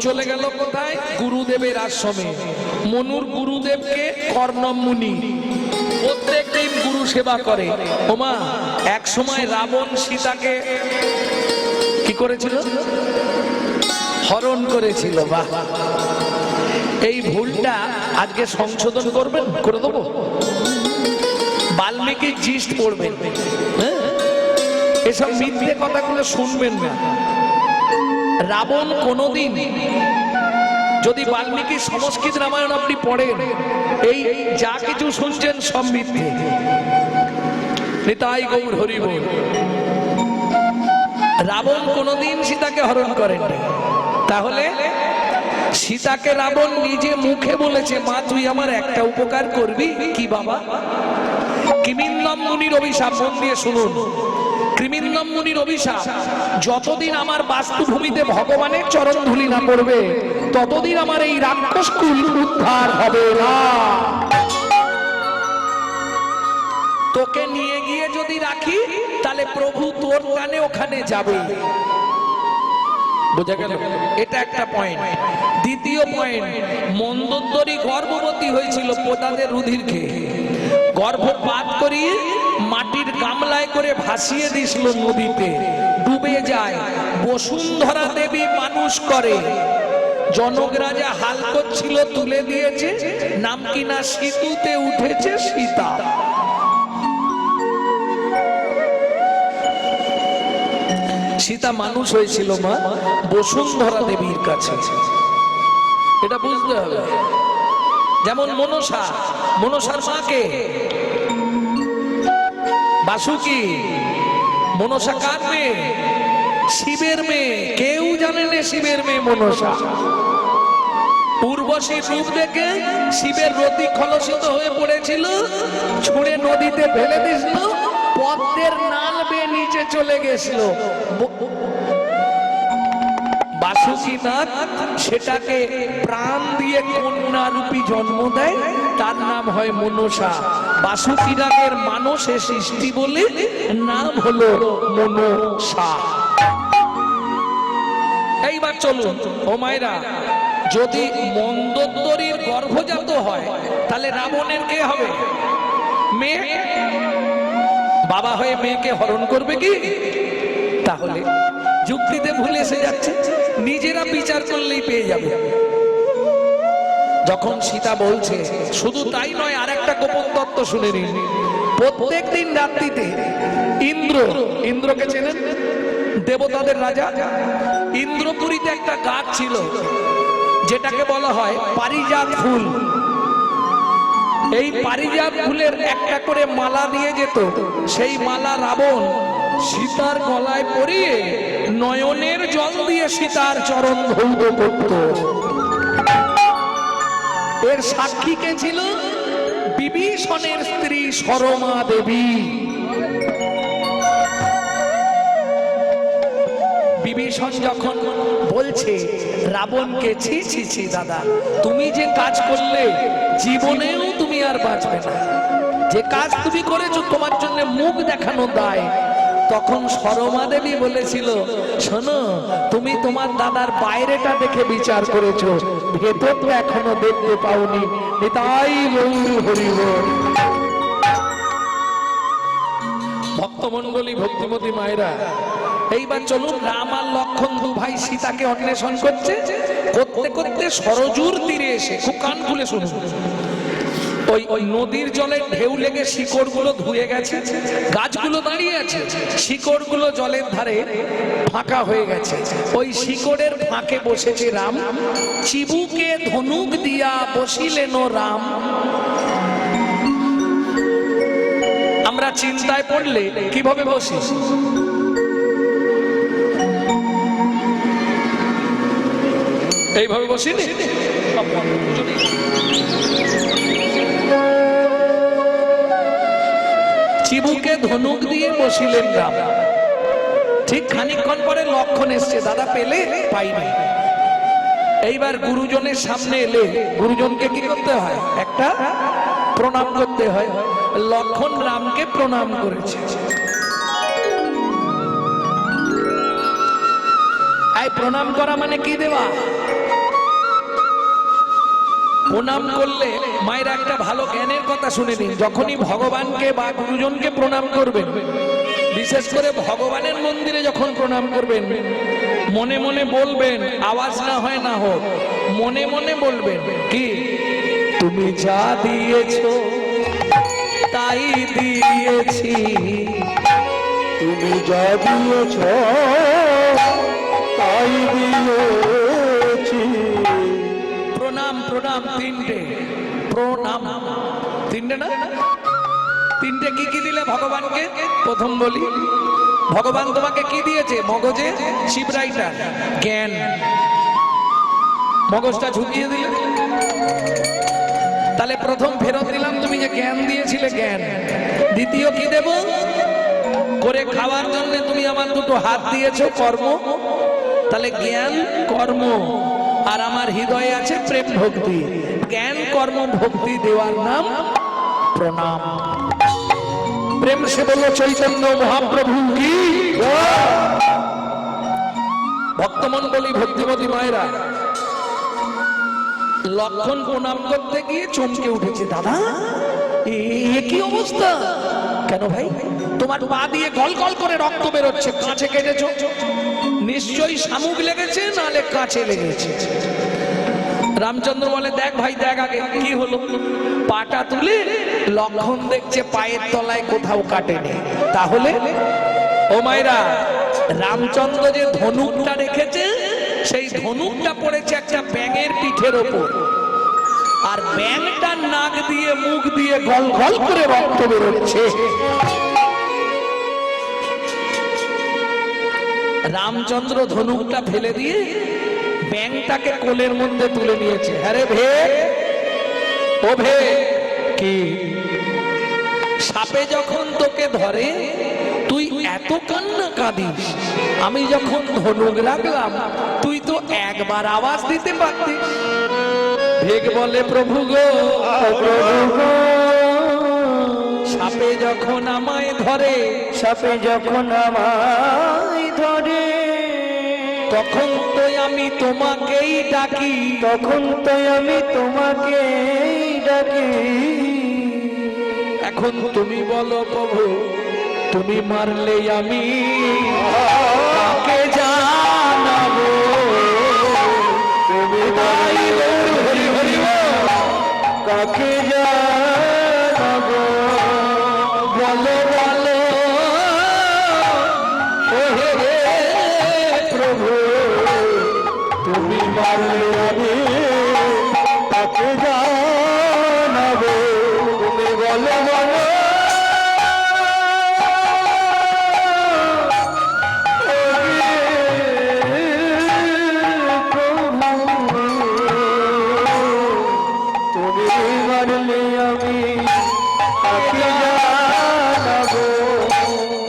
চলে গেল কোথায়? গুরুদেবের আশ্রমে। মনুর গুরুদেবকে কর্ণম মুনি, প্রত্যেক দিন গুরু সেবা করে। ওমা, এক সময় রাবণ সীতাকে কি করেছিল? হরণ করেছিল। বাহ, এই ভুলটা আজকে সংশোধন করবেন, করে দেবো। বাল্মীকি জিস্ট পড়বেন, এসব মিথ্যে কথাগুলো শুনবেন না। রাবণ কোনদিন, যদি বাল্মীকি সংস্কৃত রামায়ণ আপনি পড়েন, এই যা কিছু শুনছেন সব মিথ্যে। নিতাই গৌর হরি বল। রাবণ কোনদিন সীতাকে হরণ করেননি। তাহলে সীতাকে রাবণ নিজে মুখে বলেছে, মা তুই আমার একটা উপকার করবি। কি বাবা? কিমিন্নম মুনির অভিশাপ, মন দিয়ে শুনুন। কৃমিন্নম মুনির অভিশাপ, যতদিন আমার বাস্তুভূমিতে ভগবানের চরণ ধুলি না পড়বে, ততদিন আমার এই রাক্ষস কুল উদ্ধার হবে না। তোকে নিয়ে গিয়ে যদি রাখি, তাহলে প্রভু তোর টানে ওখানে যাবে। বোঝা গেল? এটা একটা পয়েন্ট। দ্বিতীয় পয়েন্ট, মন্দোদরী গর্ভবতী হয়েছিল প্রজাদের রুধির খেয়ে। গর্ভপাত করিয়ে মাটির গামলায় করে ভাসিয়ে দিয়েছিল নদীতে, ডুবে যায়। বসুন্ধরা দেবী মানুষ করে। জনক রাজা হাল করছিল, তুলে দিয়েছে, নাম কিনা সিতুতে উঠেছে সীতা। সীতা মানুষ হয়েছিল মা বসুন্ধরা দেবীর কাছে, এটা বুঝতে হবে। যেমন মনসা, মনসার মাকে বাসুকি। মনসা কার মেয়ে? শিবের মেয়ে। কেউ জানে না শিবের মেয়ে মনসা। উর্বশী রূপ দেখে শিবের রতি খলসিত হয়ে পড়েছিল, ছুঁড়ে নদীতে ফেলে দিয়েছিল, পদ্মের নাল বেয়ে নিচে চলে গেছিল। বাসুকীনাথ সেটাকে প্রাণ দিয়ে কন্যা রূপী জন্ম দেয়, তার নাম হয় মনসা। বাসুকীনাথের মানসে সৃষ্টি বলে নাম হলো মনসা। এইবার চলুন ও মায়েরা, যদি মন্দোদরীর গর্ভজাত হয়, তাহলে রাবণের কে হবে? মেয়ে। বাবা হয়ে মেয়েকে হরণ করবে কি? তাহলে যুক্তিতে ভুলে এসে যাচ্ছে, নিজেরা বিচার করলেই পেয়ে যাবে। যখন সীতা বলছে, শুধু তাই নয়, আর একটা গোপন তত্ত্ব শুনে নিন। প্রত্যেক দিন রাত্রিতে ইন্দ্র, ইন্দ্রকে চেনেন? দেবতাদের রাজা। ইন্দ্রপুরীতে একটা গাছ ছিল, যেটাকে বলা হয় পারিজাত ফুল। এই পারিজাত ফুলের একটা করে মালা দিয়ে যেত। সেই মালা রাবণ সীতার গলায় পরিয়ে নয়নের জল দিয়ে সীতার চরণ ধৌত করত। এর সাক্ষী কে ছিল? বিভীষণের স্ত্রী সরমা দেবী। বিভীষণ যখন বলছে রাবণকে, ছি ছি ছি দাদা, তুমি যে কাজ করলে জীবনেও তুমি আর বাঁচবে না, যে কাজ তুমি করেছো তোমার জন্য মুখ দেখানো দায়। তখন সরমা দেবী বলেছিল, শোনো, তুমি তোমার দাদার বাইরেটা দেখে বিচার করেছো, ভেতরটা এখনো দেখতে পাওনি। তাই হরি বল। ভক্তমণ্ডলী, ভক্তিমতী মায়েরা, এইবার চলুন, রাম আর লক্ষণ দু ভাই সীতাকে অন্বেষণ করছে। করতে করতে সরজুর তীরে এসে, খুব কান খুলে শুনুন, ওই নদীর জলে ঢেউ লেগে শিকড়গুলো ধুয়ে গেছে, গাছগুলো দাঁড়িয়ে আছে, শিকড়গুলো জলের ধারে ফাঁকা হয়ে গেছে। ওই শিকড়ের ফাঁকে বসেছে রাম। চিবুকে ধনুক দিয়া বসিলেন রাম। আমরা চিন্তায় পড়লে কিভাবে বসি? এইভাবে বসিনি? চিবুকে ধনুক দিয়ে বসিলেন রাম। ঠিক খানিকক্ষণ পরে লক্ষণ এসছে, দাদা পেলে? পাইনি। এইবার গুরুজনের সামনে এলে গুরুজনকে কি করতে হয়? একটা প্রণাম করতে হয়। লক্ষণ রামকে প্রণাম করেছে। এই প্রণাম করা মানে কি দেওয়া? প্রণাম করলে মায়েরা একটা ভালো জ্ঞানের কথা শুনে নিন, যখনই ভগবানকে বা গুরুজনকে প্রণাম করবেন, বিশেষ করে ভগবানের মন্দিরে যখন প্রণাম করবেন, মনে মনে বলবেন, আওয়াজ না হয় না হোক, মনে মনে বলবেন কি, তুমি যা দিয়েছো তাই দিয়েছি, তুমি যা দিয়েছ তাই দিয়েছি। প্রণাম প্রণাম তিনটে, প্রণাম তিনটে না, তিনটে কি কি দিলে ভগবানকে? প্রথম বলি, ভগবান তোমাকে কি দিয়েছে? মগজে শিবরাইটার জ্ঞান, মগজটা ঝুঁকিয়ে দিলে, তাহলে প্রথম ফেরত দিলাম তুমি যে জ্ঞান দিয়েছিলে জ্ঞান। দ্বিতীয় কি দেব? করে খাওয়ার জন্য তুমি আমার দুটো হাত দিয়েছো, কর্ম, তাহলে জ্ঞান কর্ম, আর আমার হৃদয়ে আছে প্রেম ভক্তি, জ্ঞান কর্ম ভক্তি দেওয়ার নাম প্রণাম। প্রেম সে বলল চৈতন্য মহাপ্রভু কি। ভক্তমন্ডলী ভক্তিমতী মায়েরা, লক্ষণ প্রণাম করতে গিয়ে চমকে উঠেছে, দাদা এ কি অবস্থা? কেন ভাই? তোমার পা দিয়ে গল গল করে রক্ত বেরোচ্ছে, কাছে কেটেছো? নিশ্চয়ই শামুক লেগেছে, নালে কাছে লেগেছে। রামচন্দ্র বলে, দেখ ভাই দেখ আগে কি হলো। পাটা তুলে লক্ষণ দেখছে পায়ের তলায় কোথাও কাটেনি। তাহলে ও মায়েরা, রামচন্দ্র যে ধনুকটা রেখেছে, সেই ধনুকটা পড়েছে একটা ব্যাঙের পিঠের ওপর, আর ব্যাঙটার নাক দিয়ে মুখ দিয়ে গল গল করে রক্ত বেরোচ্ছে। রামচন্দ্র ধনুকটা ফেলে দিয়ে ব্যাঙটাকে কোলের মধ্যে তুলে নিয়েছে। আরে ভে, ও ভে, কি সাপে যখন তোকে ধরে তুই এত কান্না কাঁদিস, আমি যখন ধনুক রাখলাম তুই তো একবার আওয়াজ দিতে পারতিস। ভেগ বলে, প্রভু গো, সাপে যখন আমায় ধরে, সাপে যখন আমায় ধরে, তখন তো আমি তোমাকেই ডাকি, তখন তো আমি তোমাকেই ডাকি। এখন তুমি বলো প্রভু, তুমি মারলে আমি কাকে জানাবো? তুমি মারলে কাকে জানাবো? বলো বলো ও হে হে প্রভু, তুমি মারলে আমি কাকে জানাবো? তুমি বলো বলো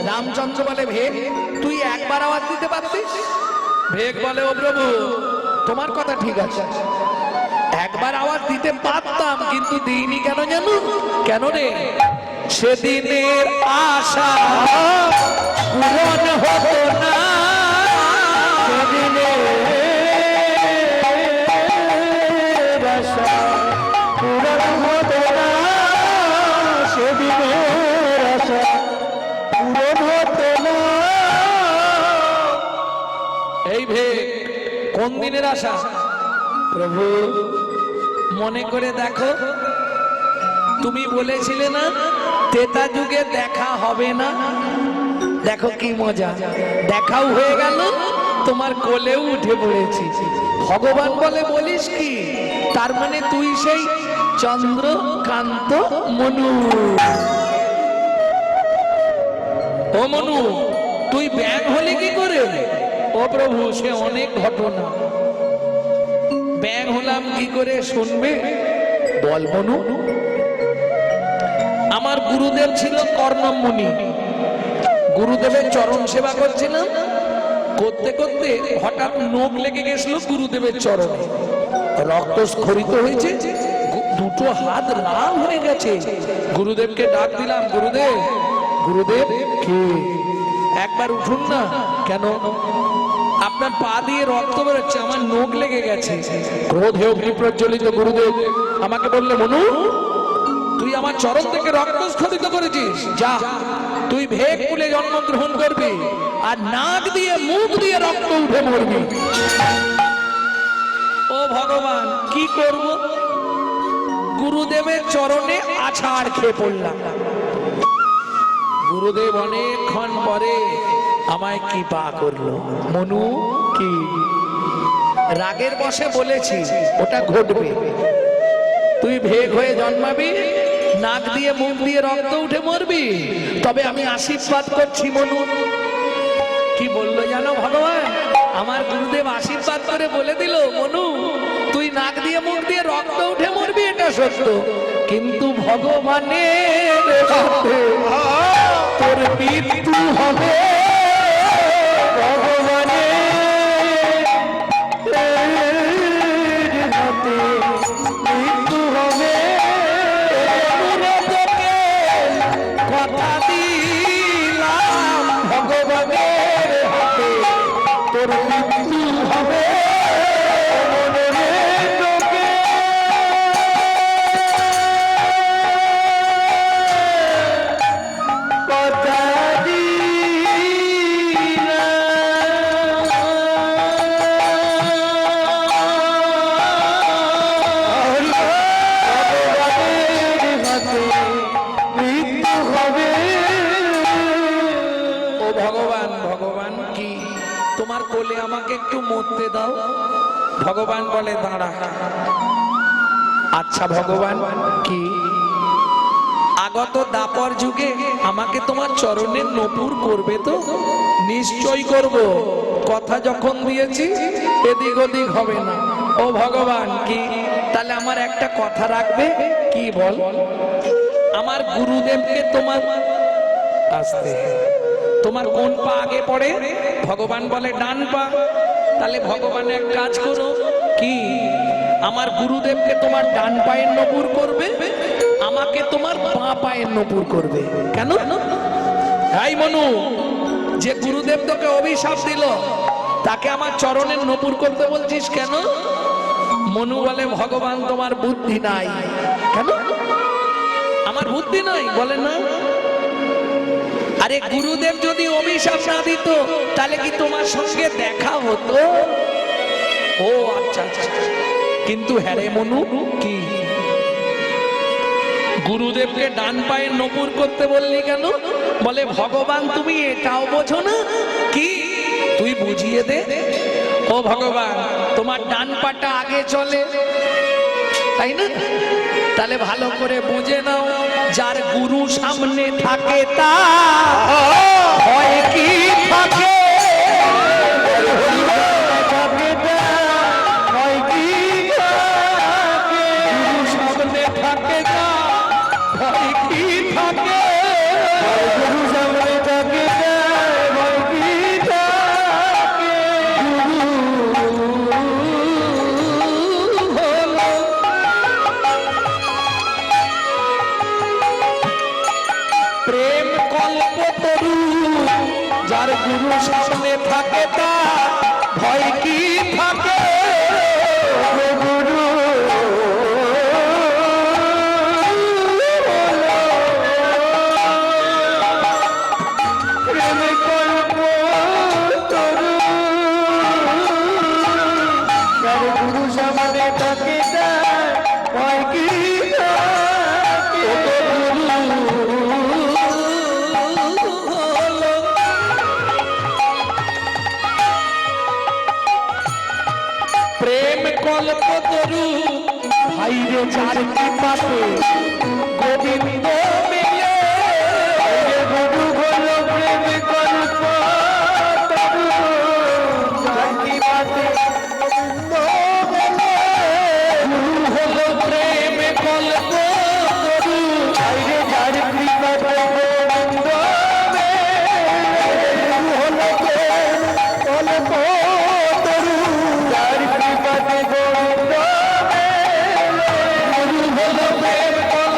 রামচন্দ্র বলে, ভেগ তুই একবার আওয়াজ দিতে পারতিস। ভেগ বলে, ও প্রভু তোমার কথা ঠিক আছে, একবার আওয়াজ দিতে পারতাম, কিন্তু দিইনি কেন জানো? কেন রে? সেদিনের আশা পূরণ হতো না, সেদিনের আশা পূরণ হতো না, সেদিনের আশা পূরণ হতো না। এই ভেগ কোন দিনের আশা? প্রভু মনে করে দেখো, তুমি বলেছিলে না ত্রেতা যুগে দেখা হবে না, দেখো কি মজা, দেখাও হয়ে গেল, তোমার কোলেও উঠে পড়েছি। ভগবান বলে, বলিস কি? তার মানে তুই সেই চন্দ্রকান্ত মনু। ও মনু, তুই ব্যাং হলি কি করে? ও প্রভু, সে অনেক ঘটনা। ব্যাং হলাম কি করে শুনবে? বল মনু। আমার গুরুদেব ছিল কর্ণমুনি, গুরুদেবের চরণ সেবা করছিলাম, করতে করতে হঠাৎ নখ লেগে গেছিল গুরুদেবের চরণে, রক্ত স্খলিত হয়েছে, দুটো হাত লাল হয়ে গেছে। গুরুদেবকে ডাক দিলাম, গুরুদেব, গুরুদেব কি, একবার উঠুন না। কেন? আপনার পা দিয়ে রক্ত বেরোচ্ছে, আমার নখ লেগে গেছে। ক্রোধে অগ্নি প্রজ্বলিত গুরুদেব আমাকে বললে, মনু তুই আমার চরণ থেকে রক্ত স্খলিত করেছিস, যা তুই ভেগ কুলে জন্মগ্রহণ করবি আর নাক দিয়ে মুখ দিয়ে রক্ত উঠে মরবি। ও ভগবান, কি করব? গুরুদেবের চরণে আছাড় খেয়ে পড়লাম। গুরুদেব অনেকক্ষণ পরে আমায় কৃপা করলো। মনু, কি রাগের বশে বলেছি, ওটা ঘটবে। তুই ভেগ হয়ে জন্মাবি, নাক দিয়ে মুখ দিয়ে রক্ত উঠে মরবি, তবে আমি আশীর্বাদ করছি। মনু কি বললো জানো ভগবান? আমার গুরুদেব আশীর্বাদ করে বলে দিল, মনু তুই নাক দিয়ে মুখ দিয়ে রক্ত উঠে মরবি, এটা সত্য, কিন্তু ভগবানের হাতে তোর মৃত্যু হবে। মৃত্যু হবে। কথা দিলাম ভগবানের হাতে তোর মৃত্যু হবে। তোমার কোলে আমাকে একটু মরতে দাও। ভগবান বলে, দাঁড়া। আচ্ছা ভগবান, কি আগত দাপর যুগে আমাকে তোমার চরণের নপুর করবে তো? নিশ্চয় করব, কথা যখন দিয়েছি এদিক ওদিক হবে না। ও ভগবান, কি তাহলে আমার একটা কথা রাখবে? কি বল? আমার গুরুদেবকে তোমার আসতে, তোমার কোন পা আগে পড়ে? ভগবান বলে ডান পা। তাহলে ভগবান এক কাজ করো, কি আমার গুরুদেবকে তোমার ডান পায়ের নপুর করবে, আমাকে তোমার বাঁ পায়ের নপুর করবে। কেন? তাই মনু, যে গুরুদেব তোকে অভিশাপ দিল তাকে আমার চরণের নপুর করতে বলছিস কেন? মনু বলে, ভগবান তোমার বুদ্ধি নাই। কেন আমার বুদ্ধি নাই? বলে না। আরে গুরুদেব যদি অভিশাপ না দিত তাহলে কি তোমার সঙ্গে দেখা হতো? ও আচ্ছা আচ্ছা। কিন্তু হ্যাঁ রে মনু, কি গুরুদেবকে ডান পায়ের নপুর করতে বললি কেন? বলে, ভগবান তুমি এটাও বোঝো না? কি তুই বুঝিয়ে দে। ও ভগবান, তোমার ডান পাটা আগে চলে, তাই না? তাহলে ভালো করে বুঝে নাও, যার গুরু সামনে থাকে তার ভয় কি থাকে? গুরু সামনে থাকে ভয় কি থাকে? গুরু সামনে থাকে ভয় কি থাকে? প্রেম কল্প তরু, যার গুরু সামনে থাকে তার ভয় কি থাকে? গুরু প্রেম কল্প তরু, যার গুরু সামনে থাকে ভয় কি থাকে? প্রেম কল্প তরু, ভাইরে যার কৃপাতে গোবিন্দ মিলে, গুরু হল প্রেম কল্প তরু, যার কৃপাতে গোবিন্দ মিলে। গুরু হলো প্রেম কল্প তরু, ভাইরে যার কৃপাতে গোবিন্দ মিলে, গুরু হল প্রেম কল্প তরু, যার কৃপাতে গোবিন্দ মিলে। গুরু হলো প্রেম কল্প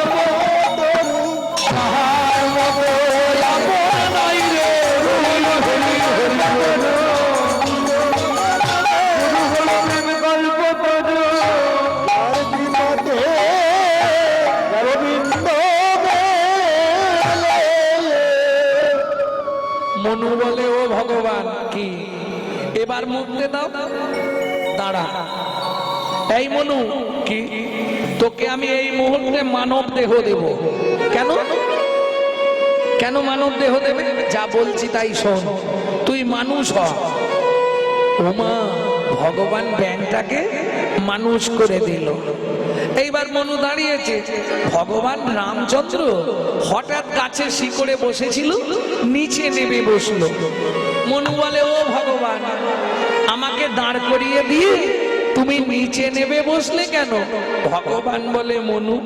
মনু বলে ও ভগবান কি এবার মুক্তি দাও। দাঁড়া, এই মনু কি তোকে আমি এই মুহূর্তে মানব দেহ দেব। কেন কেন মানব দেহ দেবে? যা বলছি তাই শোন, তুই মানুষ হ। ওমা, ভগবান ব্যাংটাকে মানুষ করে দিল। এইবার মনু দাঁড়িয়েছে, ভগবান রামচন্দ্র হঠাৎ গাছের শিকড়ে বসেছিল, নিচে নেমে বসলো। মনু বলে ও ভগবান, আমাকে দাঁড় করিয়ে দিয়ে তুমি নিচে নেমে বসলে কেন? ভগবান বলে মনু,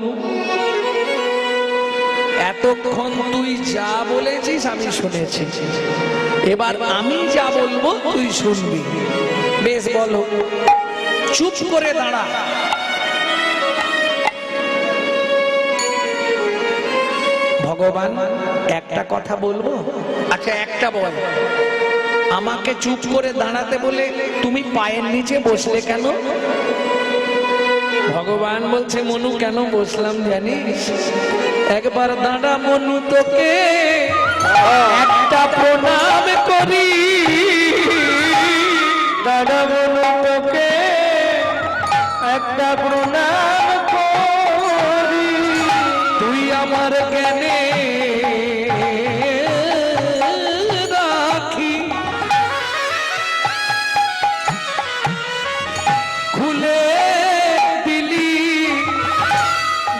এতক্ষণ তুই যা বলেছিস আমি শুনেছি, এবার আমি যা বলবো তুই শুনবি। বেশ বলো। চুপ করে দাঁড়া। ভগবান একটা কথা বলবো। আচ্ছা একটা বল। আমাকে চুপ করে দাঁড়াতে বলে তুমি পায়ের নিচে বসলে কেন? ভগবান বলছে মনু কেন বসলাম জানিস? একবার দাঁড়া মনু, তোকে একটা প্রণাম করি। দাদা মনু তোকে একটা প্রণাম করি। তুই আমার জ্ঞানে রাখি, খুলে দিলি।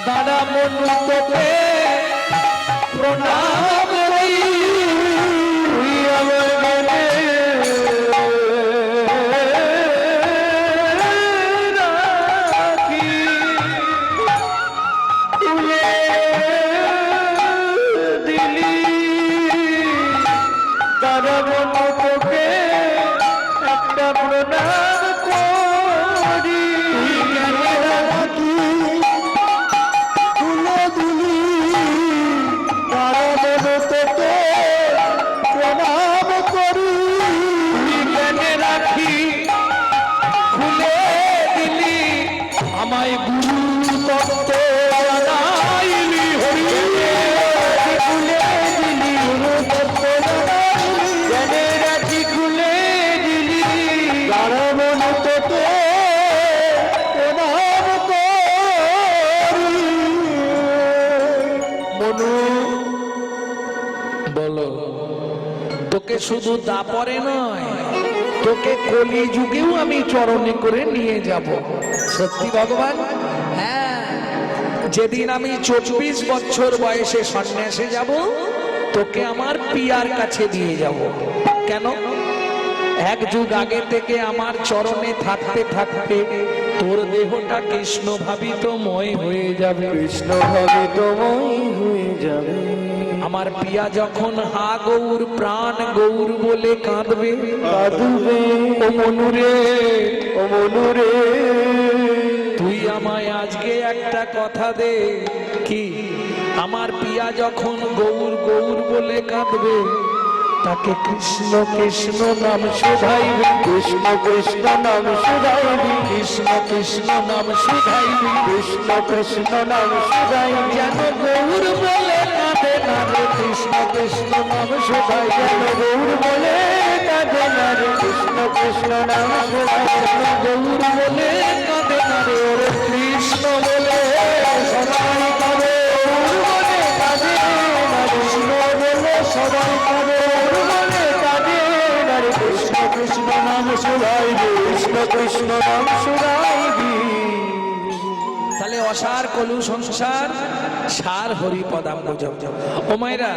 দাদা মনু তোকে প্রণাম করি। তুই আমার মনে রাখি, তুলে দিলি। দাদা মনু তোকে একটা প্রণাম করি। রাখি, তুলে দিলি। দাদা মনু তোকে প্রণাম করি। জ্ঞানে রাখি, খুলে দিলি। আমায় গুরু তত্ত্ব জানাইলি হরি। খুলে দিলি গুরু তত্ত্ব জানাইলি। জ্ঞানে রাখি খুলে দিলি। দাদা মনু তোকে প্রণাম করি। মনু বলো, তোকে শুধু দাপরে নয়, তোকে কলি যুগেও আমি চরণে করে নিয়ে যাব। সত্যি ভগবান? হ্যাঁ, যেদিন আমি 24 বছর বয়সে সন্ন্যাসে যাব, তোকে আমার পিয়ার কাছে দিয়ে যাব। কেন? এক যুগ আগে থেকে আমার চরণে থাকতে থাকতে তোর দেহটা কৃষ্ণ ভাবিতময় হয়ে যাবে। কৃষ্ণ ভাবিতময় হয়ে যাবে। আমার পিয়া যখন হা গৌর প্রাণ গৌর বলে কাঁদবে, কাঁদবে ও মনুরে, ও মনুরে। তুই আমায় আজকে একটা কথা দে। কি? আমার পিয়া যখন গৌর গৌর বলে কাঁদবে, তাকে কৃষ্ণ কৃষ্ণ নাম শোধাইবে। কৃষ্ণ কৃষ্ণ নাম শুধাইবি। কৃষ্ণ কৃষ্ণ নাম শোধাইবে। কৃষ্ণ কৃষ্ণ নাম শুধাইবি। যেন গৌর বলে কাঁদে না রে, কৃষ্ণ কৃষ্ণ নাম শোধাই। যেন গৌর বলে কাঁদে না রে। কৃষ্ণ কৃষ্ণ নাম শুধাইবি। গৌর বলে কাঁদে না রে, ওরে কৃষ্ণ বলে সবাই কাঁদে। গৌর বলে কাঁদে না রে। কৃষ্ণ বলে সবাই কাঁদে। গৌর বলে কাঁদে না রে। কৃষ্ণ কৃষ্ণ নাম শুধাইবি। কৃষ্ণ কৃষ্ণ নাম শুধাইবি। তাহলে অসার কলু সংসার সার হরি পদাম্বজ। ও মায়েরা,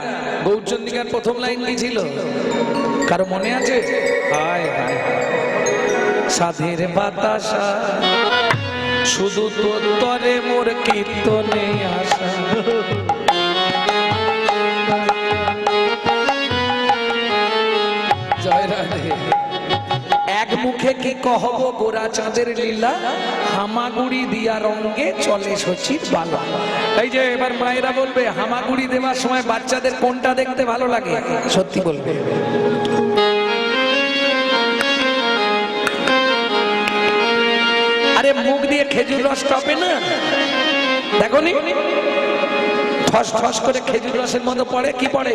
গৌরচন্দ্রিকার প্রথম লাইন কি ছিল? কারো মনে আছে? হায় হায়, সাধের বাতাসা শুধু তোর তরে মোর কীর্তনে আসা। জয় রাধে। এক মুখে কি কহব গোরা চাঁদের লীলা, হামাগুড়ি দিয়া রঙ্গে চলে সচিব বালা। এই যে এবার মায়েরা বলবে, হামাগুড়ি দেওয়ার সময় বাচ্চাদের কোনটা দেখতে ভালো লাগে? সত্যি বলবে। আরে মুখ দিয়ে খেজুর রস টপে না, দেখো নি ঠস ঠস করে খেজুর রসের মতো পড়ে। কি পড়ে?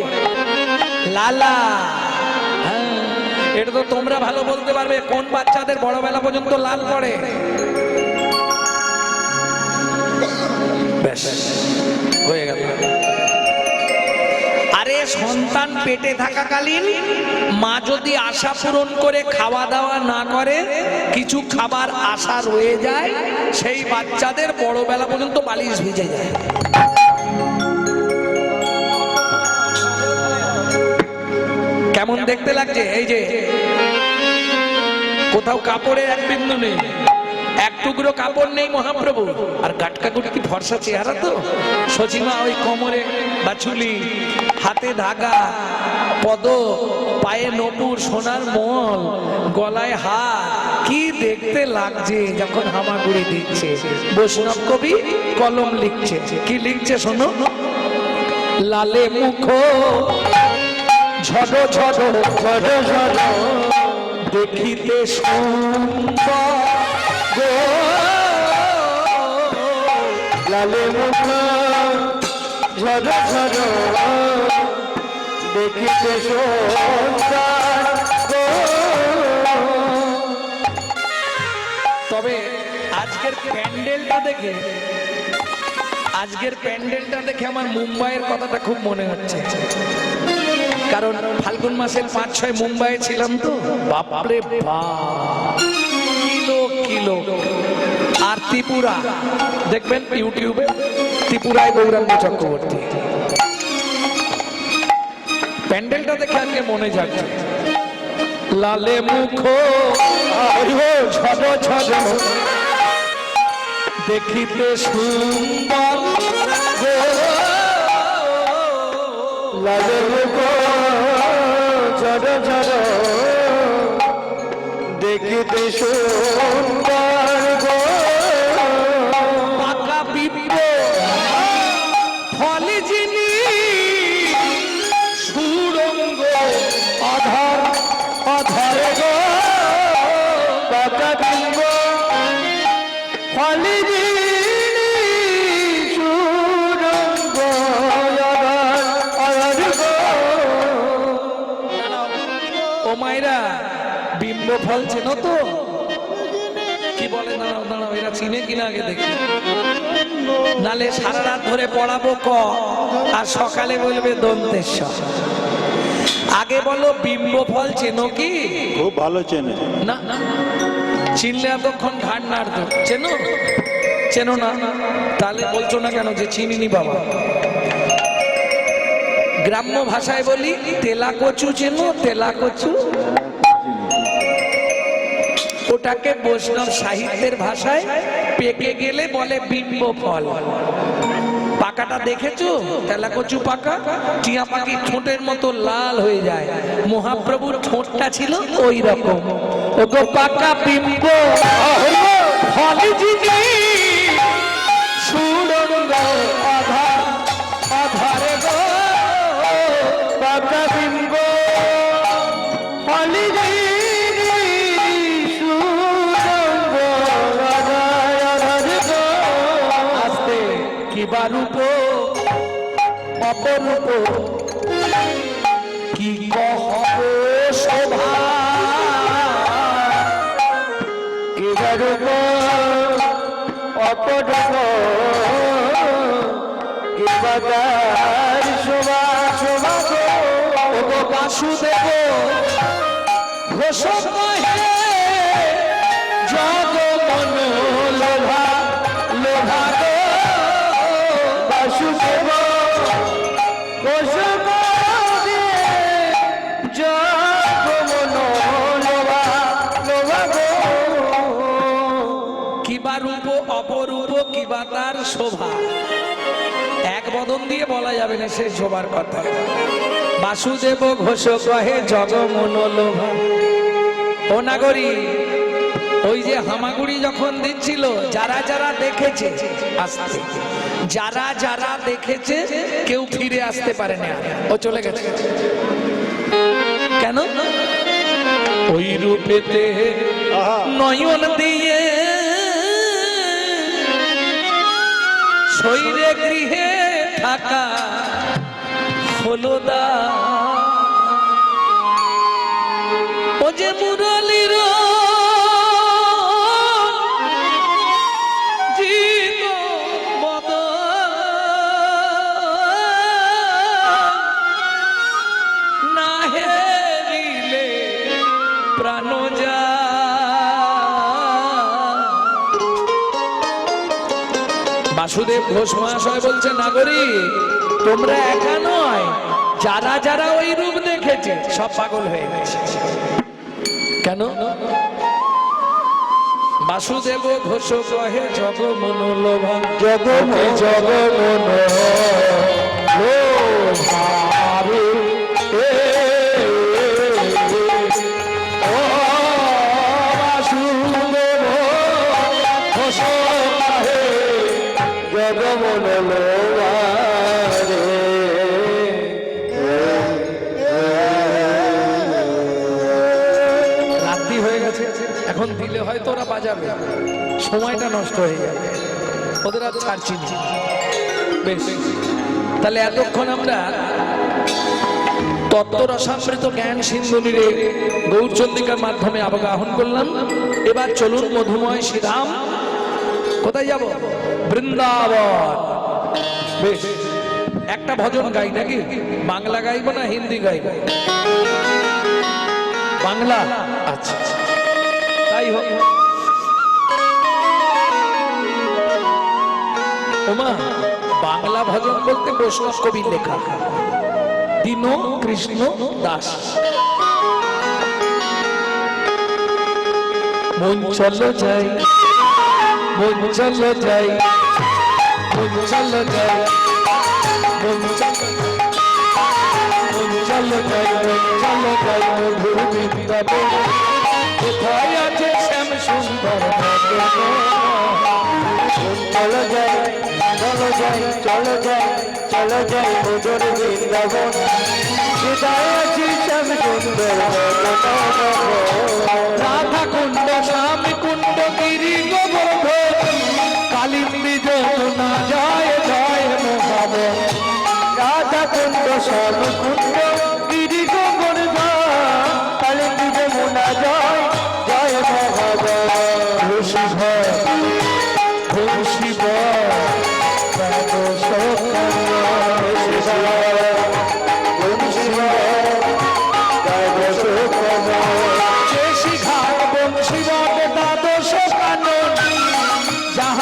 লালা। হ্যাঁ, এটা তো তোমরা ভালো বলতে পারবে কোন বাচ্চাদের বড় বেলা পর্যন্ত লাল পড়ে। ব্যাস হয়ে গেল। আরে সন্তান পেটে থাকাকালীন মা যদি আশা পূরণ করে খাওয়া দাওয়া না করে, কিছু খাবার আশা রয়ে যায়, সেই বাচ্চাদের বড় বেলা পর্যন্ত বালিশ ভিজে যায়। কেমন দেখতে লাগছে? এই যে কোথাও কাপড়ের এক বিন্দু নেই, এক টুকরো কাপড় নেই মহাপ্রভু, আর গাটকা গুটকি ফর্সা চেহারা তো সচিমা, ওই কোমরে বাছুলি, হাতে ধাগা, পদ, পায়ে নপুর, সোনার মল, গলায় হার, কি দেখতে লাগছে যখন হামাগুড়ি দিচ্ছে। বৈষ্ণব কবি কলম লিখছে, কি লিখছে শোনো। লালে মুখ ঝড় ঝড় ঝড় ঝড় দেখিতে সুন্দর গো, লালে মুখ ঝড় ঝড় দেখিতে সুন্দর গো। তবে আজকের প্যান্ডেলটা দেখে আমার মুম্বাইয়ের কথাটা খুব মনে হচ্ছে, কারণ ফাল্গুন মাসের 5-6 মুম্বাইয়ে ছিলাম তো, বাপরে বাপ, কিলো কিলো। আর ত্রিপুরা দেখবেন ইউটিউবে, ত্রিপুরায় গৌরাঙ্গ চক্রবর্তী, প্যান্ডেলটা দেখে আজকে মনে যাচ্ছে। লালে মুখ ঝড় ঝড় দেখিতে সুন্দর গো, লালে মুখ ঝড় ঝড় দেখিতে সুন্দর গো। পাকা বিপ্র ফলে যিনি সুরঙ্গ আধার আধার গো, পাকা বিম্ব ফলে যিনি সুরঙ্গ আধার আধার গো। ও মায়েরা, বিম্ব ফল চেনো তো? কি বলে? দাঁড়াও দাঁড়াও, এরা চিনে কিনা আগে দেখি, নালে সারা রাত ধরে পড়াবো ক, আর সকালে বলবে দন্তেশ্বর। আগে বলো বিম্ব ফল চেনো কি? খুব ভালো চেনে। না না, চিনলে এতক্ষণ ঘাট নাড়তো। চেনো? চেনো না? তাহলে বলছো না কেন যে চিনিনি বাবা? গ্রাম্য ভাষায় বলি তেলা কচু। চেনো তেলা কচু? ওটাকে বৈষ্ণব সাহিত্যের ভাষায় পেকে গেলে বলে বিম্ব ফল। পাকাটা দেখেছো? তেলা কচু পাকা, টিয়া পাখি ঠোঁটের মতো লাল হয়ে যায়। মহাপ্রভুর ঠোঁটটা ছিল ওই রকম। ওগো পাকা বিম্ব ফল যিনি সুরঙ্গ আধার আধার গো, পাকা বিম্ব ফলে যিনি সুরঙ্গ আধার আধার গো। আস্তে কিবা রূপ অপরূপ, কি কহ শোভা, কিবারূপ অপরূপ, কিবাদার শোভা শোভা গো। ওগো বাসুদেব ঘোষ কহে জগ মন লোভা লোভা গো, বাসুদেব ঘোষ কহে জগ মন লোভা লোভা গো। কিবা রূপ অপরূপ, কিবা তার শোভা, এক বদন দিয়ে বলা যাবে না সেই শোভার কথা। বাসুদেব ঘোষ কহে জগ মন লোভা। ও নাগরী, ওই যে হামাগুড়ি যখন দিচ্ছিল, যারা যারা দেখেছে আসতে, যারা যারা দেখেছে কেউ ফিরে আসতে পারে না, ও চলে গেছে। কেন? ওই রূপেতে নয়ন দিয়ে শৈরে গৃহে থাকা হলো দা, মুরলীর জিত মদন না হেরিলে প্রাণ যায়। বাসুদেব ঘোষ মহাশয় বলছে, নাগরিক তোমরা একা নয়, যারা যারা ওই রূপ দেখেছে সব পাগল হয়ে গেছে। কেন? বাসুদেব ঘোষ কহে জগ মন লোভা, জগ মন লোভারে ও বাসুদেব ঘোষ কহে জগ মন লোভারে। রাত্রি হয়ে গেছে, এখন দিলে হয়তো ওরা বাজাবে, সময়টা নষ্ট হয়ে যাবে, ওদের আর ছাড়ছি না। বেশ, তাহলে এতক্ষণ আমরা তত্ত্ব রসামৃত জ্ঞান সিন্ধুনিরে গৌরচন্দ্রিকার মাধ্যমে অবগাহন করলাম। এবার চলুন মধুময় শ্রীধাম, কোথায় যাব? বৃন্দাবন। বেশ, একটা ভজন গাই নাকি? বাংলা গাইবো না হিন্দি গাইব? বাংলা, আচ্ছা তাই হোক। ওমা, বাংলা ভজন বলতে বৈষ্ণব কবির লেখা, দীন কৃষ্ণ দাস। মন চলো যাই, মন চলো যাই, মন চলো যাই, মন চলো, মন চলো যাই, মন চলো যাই মধুর বৃন্দাবন। কোথায় আছে শ্যাম সুন্দর ভজন? চলো যাই, চলো যাই, চলো যাই, চলো যাই মধুর বৃন্দাবন। হৃদয় আছি শ্যাম সুন্দর রাধা কুণ্ড, শ্যাম কুণ্ড, গিরি গোবর্ধন, কালিন্দী যমুনা জয় জয় মহাবন। রাধা কুণ্ড শ্যাম কুণ্ড গিরি গোবর্ধন, কালিন্দী যমুনা জয় জয় মহাবন। খুশি ভয়, খুশি ভয়,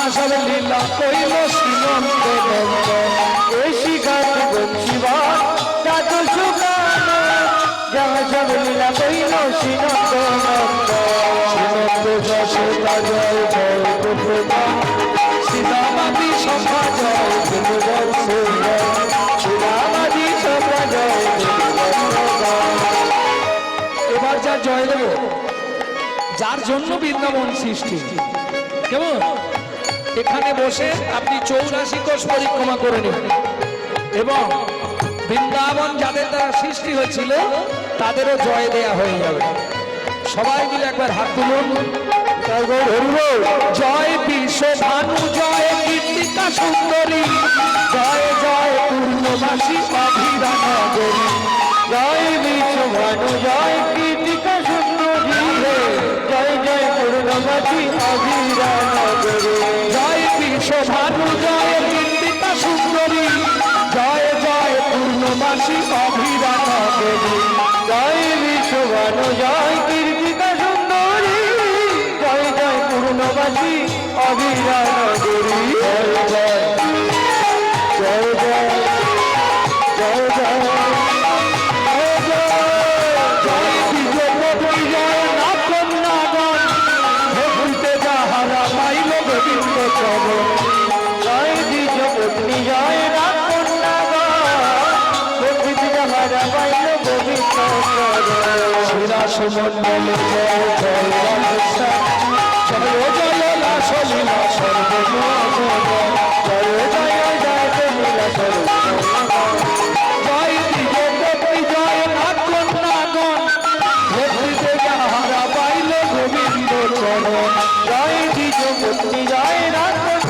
সব লীলা কইল শ্রীমন্ত নন্দন। এসি গান বঞ্চিবা দাদু সুগান, যাহা সব লীলা কইল শ্রীনন্দ নন্দ। শ্রীমন্ত যশোদা জয় জয় গোপদা, সীতামাতি সভা জয় গুণবর্ষ, শ্রীরামাদি সভা জয় এবার যা জয় দেব, যার জন্য বৃন্দাবন সৃষ্টি, কেমন? এখানে বসে আপনি 84 কোষ পরিক্রমা করে নিন এবং বৃন্দাবন যাদের দ্বারা সৃষ্টি হয়েছিল তাদেরও জয় দেয়া হয়ে যাবে। সবাই মিলে একবার হাত তুলুন। জয় বিশ্বভানু, জয় কীর্তিকা সুন্দরী, জয় জয় পূর্ণবাসী অভিরানগরী। জয় বিশ্বভানু, জয় কীর্তিকা সুন্দরী, জয় জয় পূর্ণবাসী অভিরানগরী। জয় বিশ্বভানু, জয় কীর্তিকা সুন্দরী, জয় জয় পূর্ণবাসী অভিরানগরী। জয় বিশ্বভানু, জয় কীর্তিকা সুন্দরী, জয় জয় পূর্ণবাসী অভিরানগরী। জয় জয়, জয় জয়, জয় জয়, জয় বিজয়পতি, জয় নাগন, ভক্তিতে যাহারা পাইল গোবিন্দ চরণ। জয় দ্বিজপত্নী, জয় সুমন্ডল জয় জয় রাধেশ্যাম, জয় জয় লাসলীলা সর্বমঙ্গল, জয় জয় জয় লীলা সর্বমঙ্গল। জয় দ্বিজপতি, জয় নাগন, ভক্তিতে যাহারা পাইল গোবিন্দ চরণ। জয় দ্বিজপত্নী, জয় নাগন,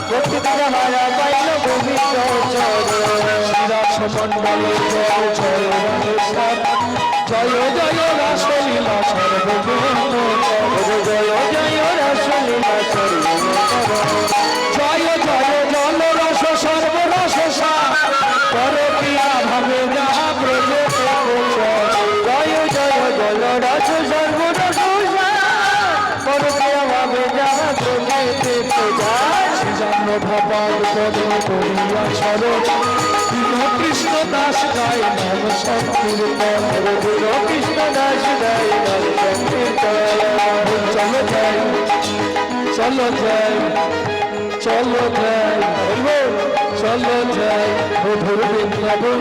ভক্তিতে যাহারা পাইল গোবিন্দ চরণ। শ্রীরাসমণ্ডল জয় জয় রাধেশ্যাম, জয় জয় রাসলীলা সর্বমঙ্গল, জয় জয় রাসলীলা সর্বমঙ্গল, জয় জয় জল রস সর্বরস সার, পরকিয়া ভাবে যাহা প্রজে জয় জয় জল রস সর্বরস ভাবে যাহা প্রভৃতি প্রচার, শ্রীজন্ম ভাবাল পদ করিয়া সরজ, কৃষ্ণ দাস গায় নাম সংকীর্তন, কৃষ্ণ দাস গায় নাম সংকীর্তন। চলো যাই চলো যাই চলো যাই চলো যাই মধুর বৃন্দাবন,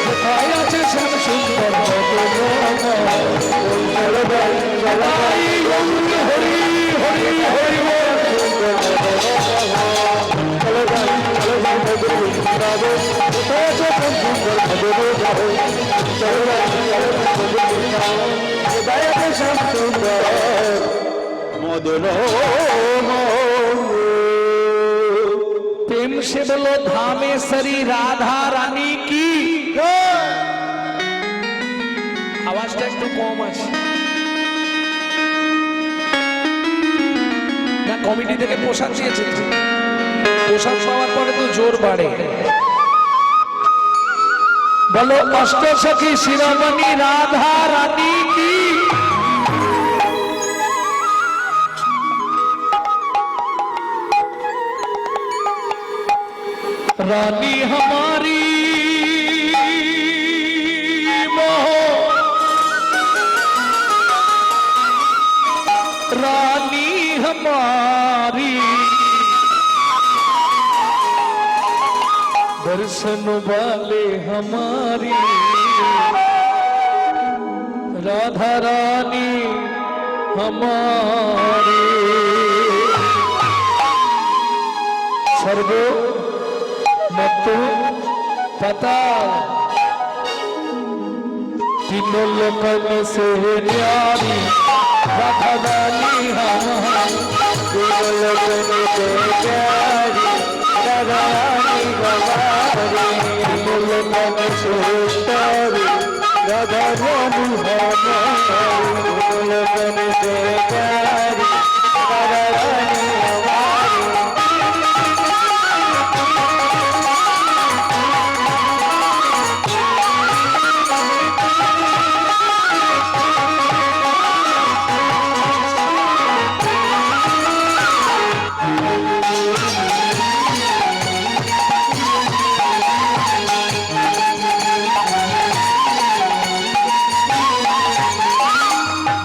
কোথায় আছে শ্যাম সুন্দর চলো যাই চলো যাই হরি হরি হরি চলো যাই চলো যাই মধুর বৃন্দাবন, কোথায় আছে শ্যাম সুন্দর ভজবে যাও। চলো যাই চলো যাই মধুর বৃন্দাবন, কোথায় আছে শ্যাম সুন্দর মদন प्रेम से बोलो धामेश्वरी राधा रानी की। আওয়াজটা একটু কম আছে না, কমিটি থেকে প্রসাদ দিয়েছে, প্রসাদ পাওয়ার পরে তো জোর বাড়ে। বলো অষ্ট সখী শিরোমণি রাধা রানী কি। रानी हमारी मोह, रानी हमारी दर्शन वाले हमारी, राधा रानी हमारी। सर्वो मत पता तीनों लोकन से न्यारी, राधा रानी हमारी, तीनों लोकन से प्यारी, राधा रानी हमारी, तीनों लोकन से प्यारी, राधा रानी हमारी, तीनों लोकन से प्यारी, राधा रानी हमारी।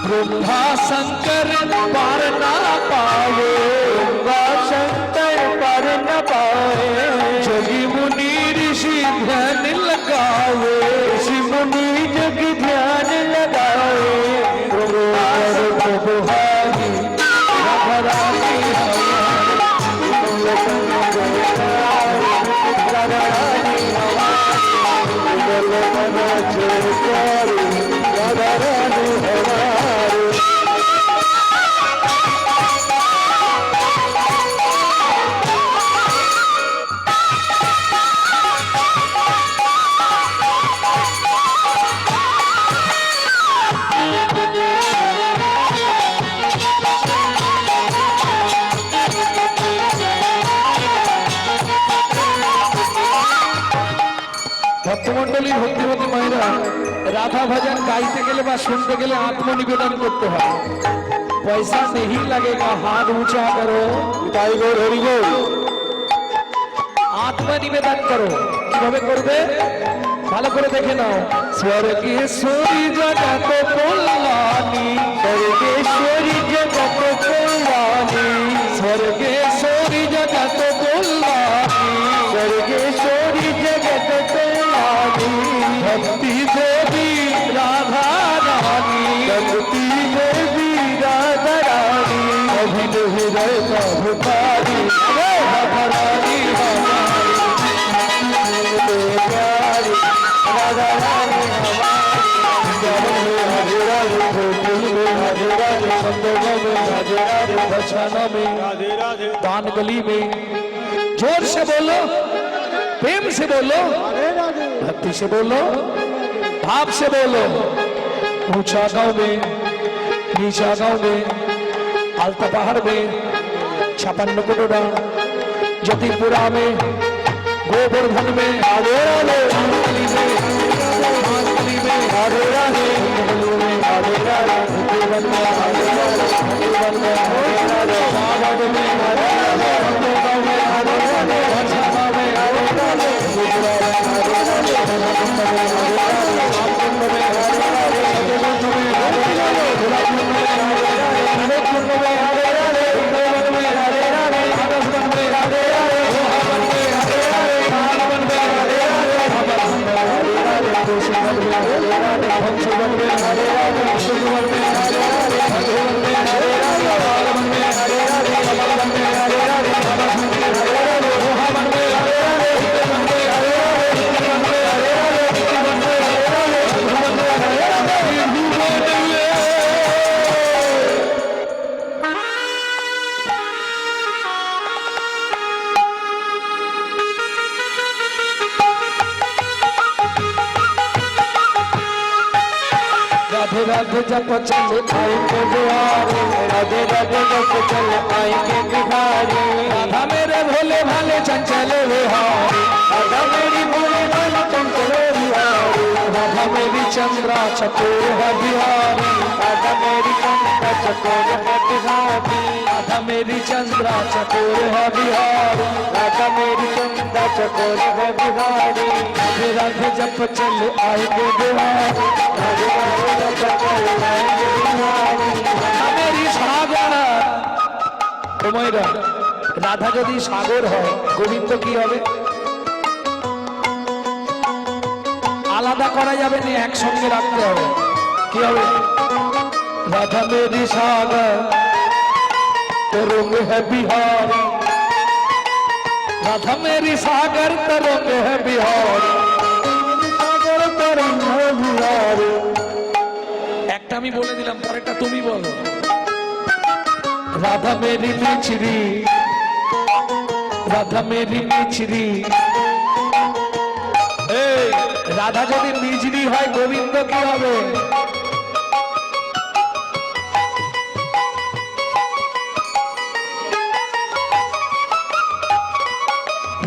ब्रह्मा शंकर पार ना पावे, शंकर पर न पाए, जोगी मुनि ऋषि ध्यान लगावे, ऋषि मुनि जग ध्यान लगाए, प्रभु प्रभु हारी, राधा रानी हमारी, राधा रानी हमारी, राधा रानी हमारी। ভক্তমন্ডলী ভক্তিমতী মায়েরা, রাধা ভজন গাইতে গেলে বা শুনতে গেলে আত্মনিবেদন করতে হয়। পয়সা নেই লাগেগা, হাত ऊंचा करो, তাই গো হরি গো, আত্মনিবেদন করো। কিভাবে করবে ভালো করে দেখে নাও। স্বর্গেশ্বরী জগত কল্যাণী, স্বর্গেশ্বরী জগত কল্যাণী, স্বর্গেশ্বরী জগত কল্যাণী, স্বর্গেশ্বরী জগত কল্যাণী, ভক্তি দেবী রাধা রানী, ভক্তি দেবী রাধা রানী, অভিন হৃদয় প্রভুকারী, রাধা রানী হমারি, प्यारी राधा रानी हमारी, हरे राधे गोकुल में, हरे राधे संगम में, हरे राधे भजन में, राधे राधे दान गली में। जोर से बोलो, प्रेम से बोलो, राधे राधे भक्ति से बोलो, भाव से बोलो। ऊंचा गांव में नीचा गांव में आलता पहाड़ में 56 करोड़ा जतिपुरा में गोवर्धन में राधे राधे महाकाली में महाकाली में राधे राधे राधे राधे जीवन में राधे राधे जीवन में राधे राधे बाबा में राधे राधे गाँव में राधे राधे भाषा में राधे राधे गुजरा में राधे राधे कुंभ में राधे राधे कुंभ में राधे राधे सत्यकुंभ में राधे राधे गुलाबकुंभ में राधे राधे अनेकुंभ में राधे राधे कुंभवन में राधे राधे आकाशवन में राधे राधे मोहावन में राधे राधे महावन में राधे राधे भवन में राधे राधे कुशवन में राधे राधे हंसवन में राधे राधे सुखवन में राधे राधे मधुवन में राधे राधे बालवन में राधे राधे कमलवन में राधे राधे भवन में राधे राधे मोहावन में राधे राधे विद्यवन में राधे राधे विद्यवन में राधे राधे विद्यवन में राधे राधे भवन में राधे राधे राधे राधे जप चल आएंगे दुआरे राधे राधे जप चल आएंगे भिखारी राधा मेरे भोले भाले चंचल विहारी राधा मेरी भोले भाले चंचल बिहारी राधा मेरी चंद्रा चकोर है बिहारी राधा मेरी चंद्र चकोर है बिहारी राधा मेरी चंद्रा चकोर है बिहारी राधा मेरी चंद्र चकोर है बिहारी राधे राधे जप चल आएंगे बिहारी राधे राधे जप चल आएंगे बिहारी রাধা মেরি সাগর তোমায়রা রাধা যদি সাগর হয় গোবিন্দ কি হবে আলাদা করা যাবে না একসঙ্গে রাখতে হবে কি হবে রাধা মেরি সাগর तरंग है बिहारी राधा मेरी सागर तरंग है बिहारी सागर तरंग है बिहारी একটা আমি বলে দিলাম পরেরটা তুমি বলো রাধা মেরি মিছরি রাধা মেরি মিছরি এই রাধা যদি মিছরি হয় গোবিন্দ কি হবে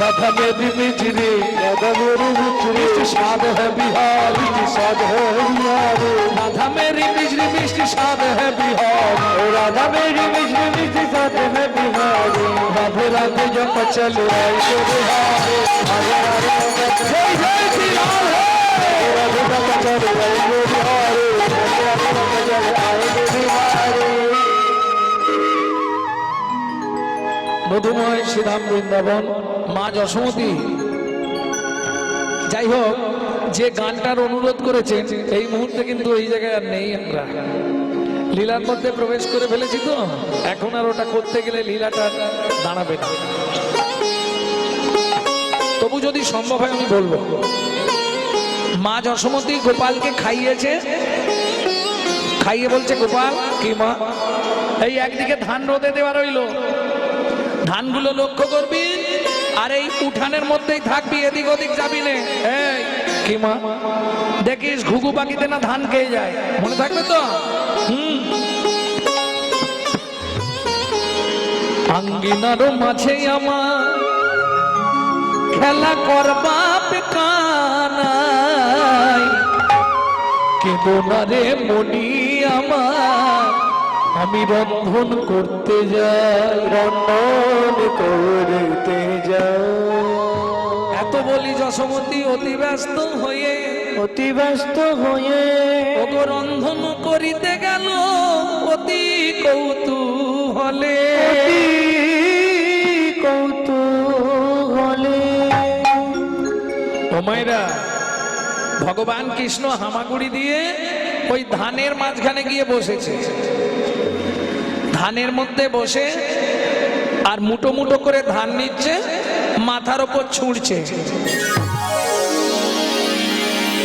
राधा मेरी मिछरी राधा मेरी मिछरी मिष्ट स्वाद है बिहारी स्वाद है बिहारी राधा मेरी मिछरी मिष्ट स्वाद है बिहारी राधा मेरी मिछरी मिष्ट स्वाद है बिहारी राधे राधे जप चल आएंगे बिहारी राधे राधे जय जय श्री राधे राधे जप चल आएंगे बिहारी राधे राधे जप चल आएंगे बिहारी মধুময় শ্রীরাম বৃন্দাবন মা যশোমতী যাই হোক যে গানটার অনুরোধ করেছেন এই মুহূর্তে কিন্তু এই জায়গায় আর নেই আমরা লীলার মধ্যে প্রবেশ করে ফেলেছি তো এখন আর ওটা করতে গেলে লীলাটা দাঁড়াবে না তবু যদি সম্ভব হয় আমি বলবো মা যশোমতী গোপালকে খাইয়েছে খাইয়ে বলছে গোপাল কি মা এই একদিকে ধান রোদে দেওয়া রইলো ধানগুলো লক্ষ্য করবি আর এই উঠানের মধ্যেই থাকবি এদিক ওদিক যাবি নে এই কি মা দেখিস ঘুঘু পাখিতে না ধান খেয়ে যায় মনে থাকবে তো আঙ্গিনার মাঝে আমার খেলা করবা কানাই কেঁদো না রে মনি আমার আমি রন্ধন করতে যাই রন্ধন করতে যাও এত বলি যশোমতী অতি ব্যস্ত হয়ে অতি ব্যস্ত হয়ে ওগো রন্ধন করিতে গেল অতি কৌতূহলে কৌতূহলে ও মায়েরা ভগবান কৃষ্ণ হামাগুড়ি দিয়ে ওই ধানের মাঝখানে গিয়ে বসেছে ধানের মধ্যে বসে আর মুটো মুটো করে ধান নিচ্ছে মাথার ওপর ছুঁড়ছে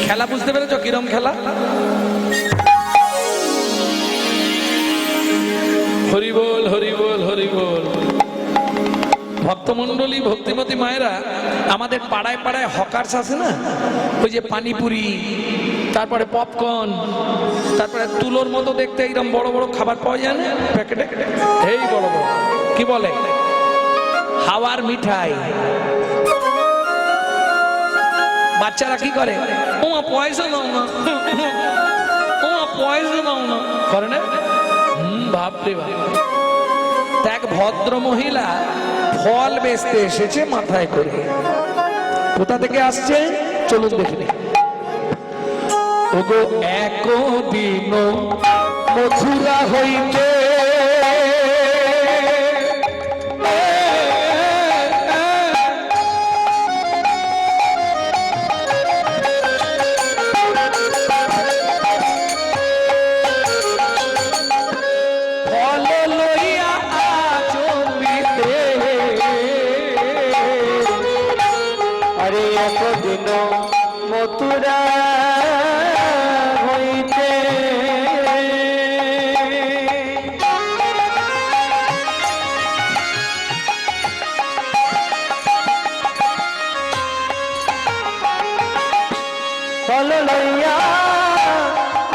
খেলা বুঝতে পেরেছো কিরম খেলা হরি বল হরি বল হরি বল ভক্তমণ্ডলী ভক্তিমতী মায়েরা, আমাদের পাড়ায় পাড়ায় হকার্স আছে না, ওই যে পানিপুরি, তারপরে পপকর্ন, তারপরে তুলোর মতো দেখতে এইরকম বড় বড় খাবার পাওয়া যায় না প্যাকেটে, এই বড় বড় কি বলে হাওয়ার মিঠাই। বাচ্চারা কি করে, ওমা পয়সা দাও না, ওমা পয়সা দাও না করে না। বাপরে বাপ। এক ভদ্র মহিলা ফল বেচতে এসেছে মাথায় করে। কোথা থেকে আসছে চলুন দেখে নিই। ওগো একদিন মথুরা হইতে মথুরা হইতে ফল লইয়া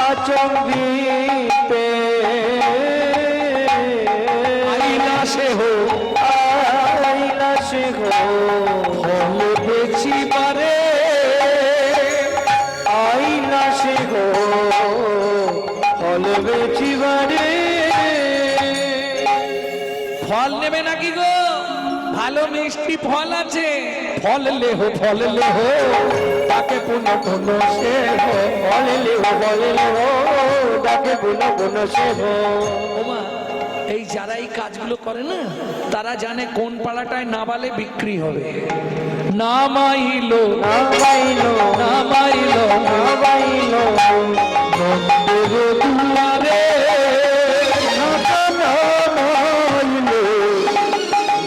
আচম্বিতে আইলা সে হো, আইলা সে হো ফল বেচিবারে আইলা সে হো ফল বেচিবারে। ফল নেবে নাকি গো? ভালো মিষ্টি ফল আছে, ফল লেহো তাকে পুনঃ পুনঃ সে হো। ফল লেহো তাকে পুনঃ পুনঃ সে হো। ওমা, এই যারা এই কাজগুলো করে না, তারা জানে কোন পাড়াটায় নাবালে বিক্রি হবে। না মাইলো না বাইলো না মাইলো না বাইলো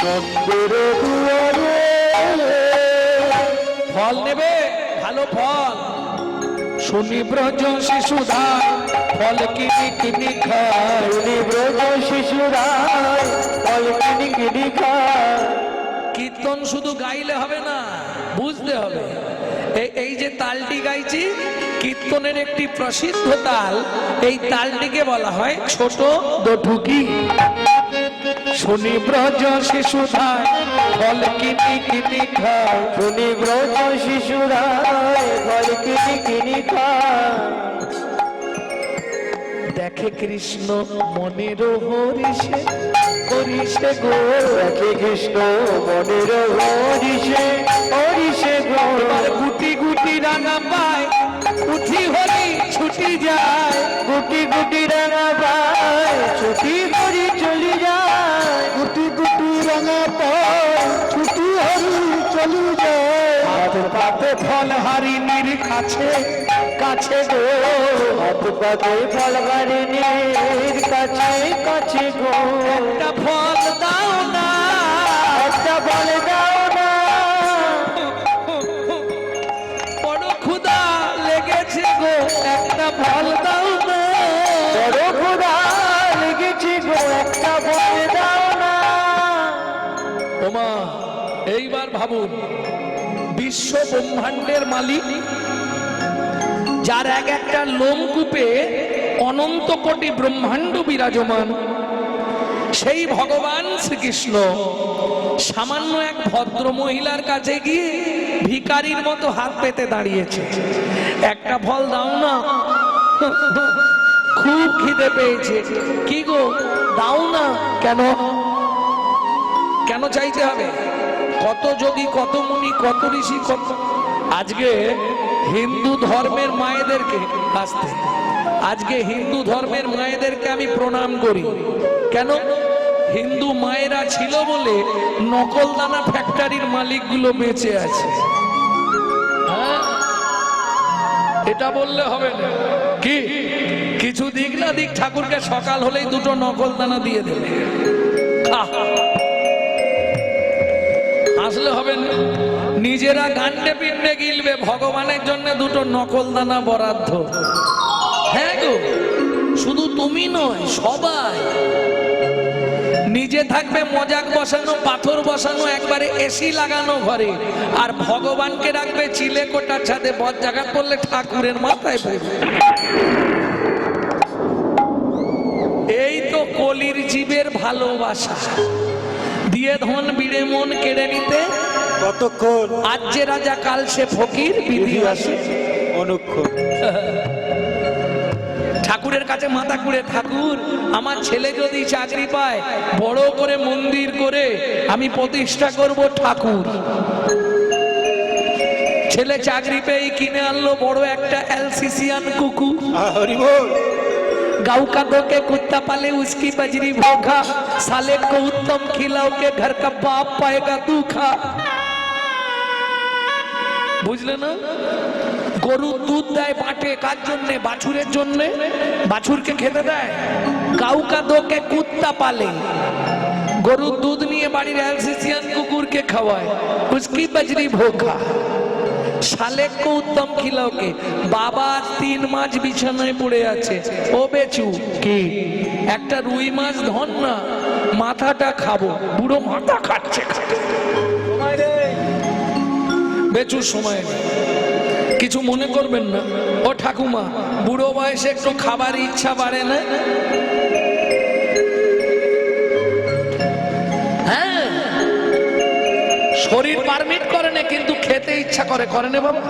নন্দের দুয়ারে, ফল নেবে ভালো ফল, শুনি ব্রজ শিশুধার ফল কিনি কিনি খায়। ব্রজ শিশুরাই ফল কিনি কিনি খায়। কীর্তন শুধু গাইলে হবে না, বুঝতে হবে। এই যে তালটি গাইছি, কীর্তনের একটি প্রসিদ্ধ তাল, এই তালটিকে বলা হয় ছোট দঠুকি। শুনি ব্রজ শিশুধার ফল কিনি কিনি খায়। শুনি ব্রজ শিশুরাই ফল কিনি কিনি খায়। দেখে কৃষ্ণ মনের হরিষে হরিষে গো, দেখে কৃষ্ণ মনের হরিষে হরিষে গো। এবার গুটি গুটি রাঙা পায়, উঠি হরি ছুটি যায়। গুটি গুটি রাঙা পায় ছুটি করি চলি যায়। গুটি গুটি রাঙা পায় ছুটি হরি চলি যায়। হাত পাতে ফল হারিনীর কাছে কাছে গো, হাত পাতে ফল হারিনীর কাছে কাছে গো। একটা ফল দাও না, একটা ফল দাও না। বড় ক্ষুধা লেগেছে গো, একটা ফল দাও না। বড় ক্ষুধা লেগেছে গো, একটা ফল দাও না। ওমা, এইবার ভাবুন, বিশ্ব ব্রহ্মাণ্ডের মালিক, যার এক একটা লোমকূপে অনন্ত কোটি ব্রহ্মাণ্ড বিরাজমান, সেই ভগবান শ্রীকৃষ্ণ সামান্য এক ভদ্র মহিলার কাছে গিয়ে ভিখারির মতো হাত পেতে দাঁড়িয়েছে। একটা ফল দাও না, খুব খিদে পেয়েছে। কি গো দাও না? কেন কেন চাইতে হবে? কত যোগী, কত মুনি, কত ঋষি, কত। আজকে হিন্দু ধর্মের মায়েদেরকে আসতে, আজকে হিন্দু ধর্মের মায়েদেরকে আমি প্রণাম করি। কেন? হিন্দু মায়েরা ছিল বলে নকলদানা ফ্যাক্টরির মালিকগুলো বেঁচে আছে। হ্যাঁ, এটা বললে হবে না কি? কিছু দিক না দিক, ঠাকুরকে সকাল হলেই দুটো নকলদানা দিয়ে দেবে। আসলে হবে না, নিজেরা গান্ডে পিণ্ডে গিলবে, ভগবানের জন্য দুটো নকলদানা বরাদ্দ। হ্যাঁ গো, শুধু তুমি নয়, সবাই নিজে নিচে থাকবে মজাক বসানো, পাথর বসানো, একবারে এসি লাগানো ঘরে, আর ভগবানকে রাখবে চিলে কোটার ছাদে। বজ্জাঘাত করলে ঠাকুরের মাথায় পড়বে। এই তো কলির জীবের ভালোবাসা। দিয়ে ধন বিড়ে মন কেড়ে নিতে কতক্ষণ? আজ যে রাজা কাল সে ফকির, বিধি আসে অনুক্ষণ। ঠাকুরের কাছে মাথা কুড়ে, ঠাকুর আমার ছেলে যদি চাকরি পায়, বড় করে মন্দির করে আমি প্রতিষ্ঠা করব ঠাকুর। ছেলে চাকরি পেয়ে কিনে আনলো বড় একটা এলসিসিয়ান কুকুর। হরি বল। गाँव का दो के कुत्ता पाले उसकी बजरी भोखा, साले को उत्तम खिलाओ के घर का बाप पाएगा दुखा। বুঝলে না? গরু দুধ দেয় বাটে কার জন্য? বাছুরের জন্য। বাছুরকে খেতে দেয়। গাঁও কা দো কে কুত্তা পালে, গরুর দুধ নিয়ে বাড়ির এলসিসিয়ান কুকুরকে খাওয়ায়, उसकी बजरी भोखा। শালে কো উত্তম খিলাওকে। বাবা 3 মাস বিছানায় পড়ে আছে, ও বেচু কি একটা রুই মাছ ধর না, মাথাটা খাবো। বুড়ো মাথা খাচ্ছে। বেচুর সময় নেই। কিছু মনে করবেন না ও ঠাকুমা, বুড়ো বয়সে একটু খাবার ইচ্ছা বাড়ে না? হ্যাঁ, শরীর পারমিট করে না, কিন্তু খেতে ইচ্ছা করে। করে না বাবা?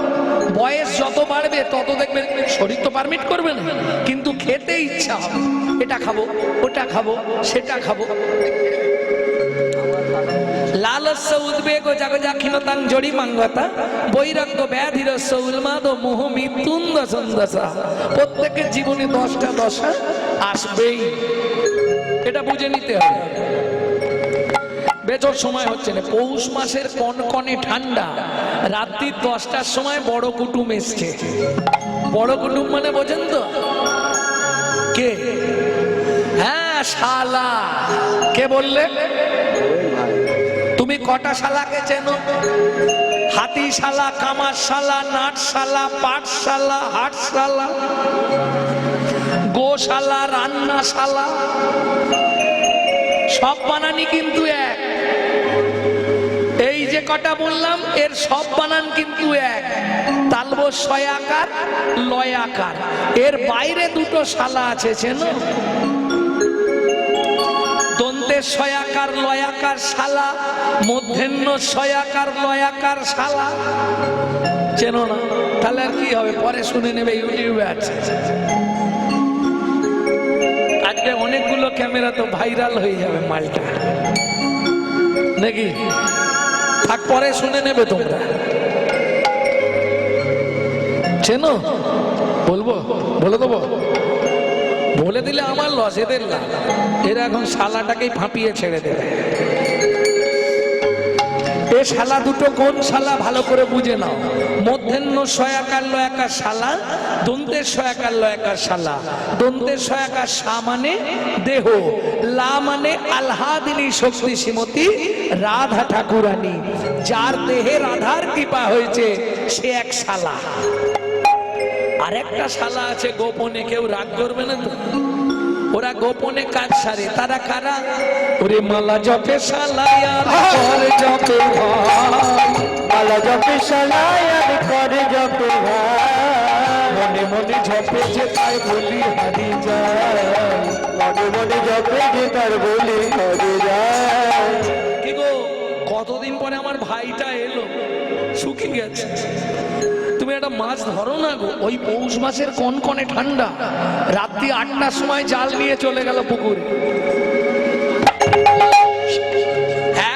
বয়স যত বাড়বে তত দেখবেন শরীর তো পারমিট করবে না, কিন্তু খেতে ইচ্ছা হবে। এটা খাবো, ওটা খাবো, সেটা খাবো। লালস্য উদ্বেগ ও জাগজাক্ষিণতাং জড়ি মাঙ্গতা, বৈরাগ্য ব্যাধিরস্য উন্মাদ ও মোহ মৃত্যুন দশা। প্রত্যেকের জীবনে 10টা দশা আসবেই, এটা বুঝে নিতে হবে। বেচর সময় হচ্ছে না, পৌষ মাসের কনকনে ঠান্ডা, রাত্রি 10টার সময় বড় কুটুম এসছে। বড় কুটুম মানে বোঝেন তো? কে? হ্যাঁ, শালা। কে বললে? তুমি কটা শালাকে চেনো? হাতিশালা, কামারশালা, নাটশালা, পাঠশালা, হাটশালা, গোশালা, রান্নাশালা, সব বানানি কিন্তু এক। এই যে কটা বললাম এর সব বানান কিন্তু এক। তালব শয়াকার, লয়াকার। এর বাইরে দুটো শালা আছে, চেনো? দন্তের শয়াকার লয়াকার শালা, মধ্যাহ্ন শয়াকার লয়াকার শালা। চেনো না? তাহলে আর কি হবে? পরে শুনে নেবে, ইউটিউবে আছে। আজকে অনেকগুলো ক্যামেরা তো ভাইরাল হয়ে যাবে মালটা, নাকি? থাক, পরে শুনে নেবে তোমরা। চেনো? বলবো? বলে দেবো? বলে দিলে আমার লস, এদের লাভ। এরা এখন শালাটাকেই ফাঁপিয়ে ছেড়ে দেবে। এ শালা দুটো কোন শালা ভালো করে বুঝে নাও। মধ্যাহ্ন শয়াকার লয়াকার শালা, দন্তের শয়াকার লয়াকার শালা। দন্তের শয়াকার শা মানে দেহ, লা মানে আল্লাদিনী শক্তি শ্রীমতী রাধা ঠাকুরানী। যার দেহে রাধার কৃপা হয়েছে সে এক শালা। আরেকটা শালা আছে গোপনে, কেউ রাগ করবে না তো? ওরা গোপনে কাজ সারে। তারা কারা? ওরে মালা জপে শালায় আর করে জপে ভাই, মালা জপে শালায় আর করে জপে ভাই, মনে মনে জপে যে তাই বলি হারি যায়, মনে মনে জপে যে তার বলি করে যায়। কি গো, কতদিন পরে আমার ভাইটা এলো, শুকিয়ে গেছে। তুমি একটা মাছ ধরো না গো, ওই পৌষ মাসের কনকনে ঠান্ডা, রাত্রি 8টার সময় জাল নিয়ে চলে গেল পুকুরে।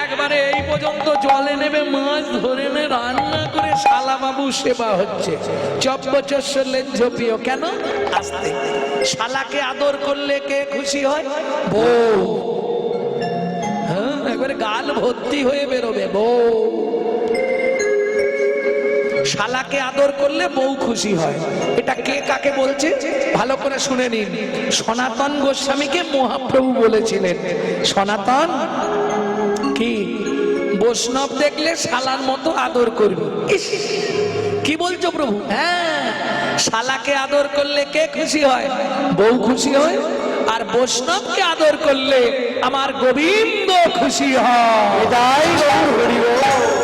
একবারে এই পর্যন্ত জলে নেবে, মাছ ধরে নে, রান্না করে শালা বাবু সেবা হচ্ছে। ঝপিও কেন? আসতে। শালাকে আদর করলে কে খুশি হয়? বউ। হ্যাঁ, একবারে গাল ভর্তি হয়ে বেরোবে বউ। শালাকে আদর করলে বউ খুশি হয়। এটা কে কাকে বলছে ভালো করে শুনে নিন। সনাতন গোস্বামীকে মহাপ্রভু বলেছিলেন, সনাতন কি বৈষ্ণব দেখলে শালার মতো আদর করবি। কি বলছো প্রভু? হ্যাঁ, শালাকে আদর করলে কে খুশি হয়? বউ খুশি হয়। আর বৈষ্ণবকে আদর করলে আমার গোবিন্দ খুশি হয়। তাই গৌর হরি বল।